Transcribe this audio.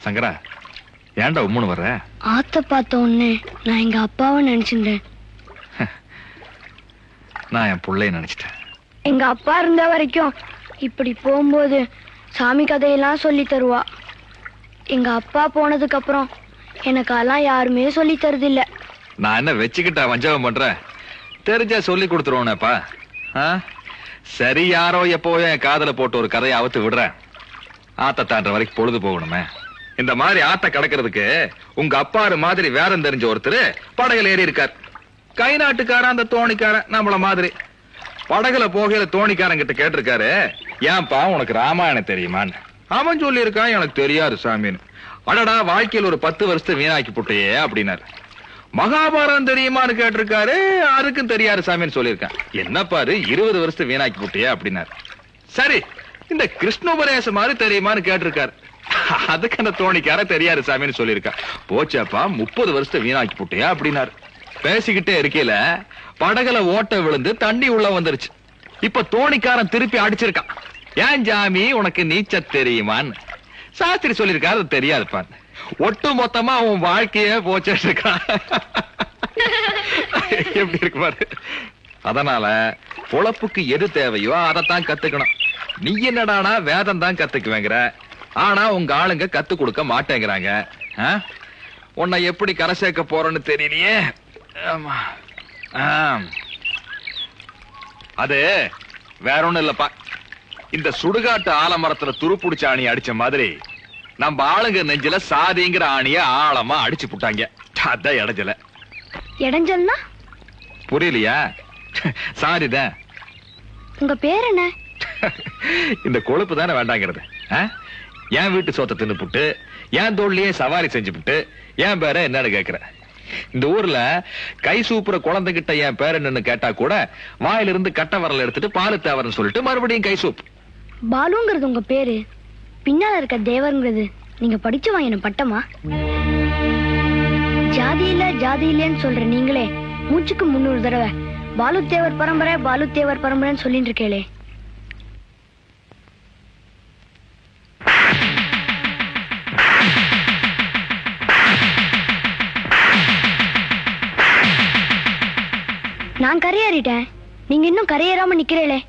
சங்கரா, ஏன்டா உம்முன்னு வர்ற? ஆத்த பார்த்த உடனே நான் எங்க அப்பாவை நினைச்சிட்டேன். நான் என் பிள்ளைய நினைச்சிட்டேன். எங்க அப்பா இருந்த வரைக்கும் இப்படி போகும்போது சாமி கதையெல்லாம் சொல்லி தருவா. எங்க அப்பா போனதுக்கு அப்புறம் எனக்கு அதெல்லாம் யாருமே சொல்லி தருதில்ல. நான் என்ன வச்சுக்கிட்டா வஞ்சகம் பண்றேன்? தெரிஞ்சா சொல்லி கொடுத்துருவோனேப்பா. சரி, யாரோ எப்போ என் காதல போட்டு ஒரு கதையை அவுத்து விடுறேன். ஆத்த தாண்ட வரைக்கும் பொழுது போகணுமே. இந்த மாதிரி ஆத்த கடக்கிறதுக்கு உங்க அப்பாரு மாதிரி வேறம் தெரிஞ்ச ஒருத்தர் படகுல ஏறி இருக்கார். கை நாட்டுக்காரன் அந்த தோணிக்காரன் நம்மள மாதிரி. படகுல போகையில தோணிக்காரன் கிட்ட கேட்டிருக்காரு, ஏன்பா உனக்கு ராமாயணம் தெரியுமான்னு. அவன் சொல்லி இருக்கான், எனக்கு தெரியாது சாமின்னு. அடடா, வாழ்க்கையில் ஒரு 10 வருஷத்தை வீணாக்கி போட்டையே அப்படின்னாரு. மகாபாரதம் தெரியுமான்னு கேட்டிருக்காரு, யாருக்கும் தெரியாது சாமின்னு சொல்லியிருக்கான். என்ன பாரு, 20 வருஷத்தை வீணாக்கி போட்டையே அப்படின்னாரு. சரி, இந்த கிருஷ்ணோபதேசம் மாதிரி தெரியுமான்னு கேட்டிருக்காரு. அதுக்கு அந்த தோணிக்கார தெரியாது சாமின்னு சொல்லியிருக்கா. போச்சாப்பா, 30 வருஷத்தை வீணாக்கி போட்டையா அப்படின்னாரு. பேசிக்கிட்டே இருக்கையில படகுல ஓட்ட விழுந்து தண்ணி உள்ள வந்துருச்சு. இப்ப தோணிக்காரன் திருப்பி அடிச்சிருக்கான், ஏன் ஜாமி உனக்கு நீச்ச தெரியுமான்னு. சாஸ்திரி சொல்லியிருக்காரு, அது தெரியாதுப்பான். ஒட்டு மொத்தமா அவன் வாழ்க்கையே போச்சுட்டு இருக்கான். எப்படி இருக்கு பாரு. அதனால பொழப்புக்கு எது தேவையோ அதைத்தான் கத்துக்கணும். நீ என்னடானா வேதம் தான் கத்துக்குவேங்கிற, ஆனா உங்க ஆளுங்க கத்து கொடுக்க மாட்டேங்கிறாங்க. உன்னை எப்படி கரை சேர்க்க போறேன்னு தெரியலையே. அது வேற ஒண்ணும் இல்லப்பா, இந்த சுடுகாட்டு ஆலமரத்துல துருப்புடிச்ச ஆணி அடிச்ச மாதிரி நம்ம ஆளுங்க நெஞ்சில சாதிங்கிற ஆணிய ஆழமா அடிச்சு புட்டாங்க. அதான் இடைஞ்சல. இடைஞ்சல்னா புரியலையா? சாரிதான். உங்க பேர் என்ன? இந்த கொழுப்பு தானே வேண்டாங்கிறது. என் வீட்டு சோத்தை தின்னு புட்டு என் தோல்லையே சவாரி செஞ்சு புட்டு என் பேர என்னன்னு கேக்குற. இந்த ஊர்ல கை சூப்புற குழந்தைகிட்ட என் பேர் என்னன்னு கேட்டா கூட வாயிலிருந்து கட்ட வரல எடுத்துட்டு பாலு தேவர்னு சொல்லிட்டு மறுபடியும் கை சூப். பாலுங்கிறது உங்க பேரு, பின்னால இருக்க தேவர்ங்கிறது நீங்க படிச்சு வாங்கின பட்டமா? ஜாதி இல்ல ஜாதி இல்லன்னு சொல்ற நீங்களே மூச்சுக்கு 300 தடவை பாலு தேவர் பரம்பரை பாலு தேவர் பரம்பரைன்னு சொல்லிட்டு இருக்கேளே. நான் கரையேறிட்டேன், நீங்க இன்னும் கரையேறாம நிக்கிறீங்களே.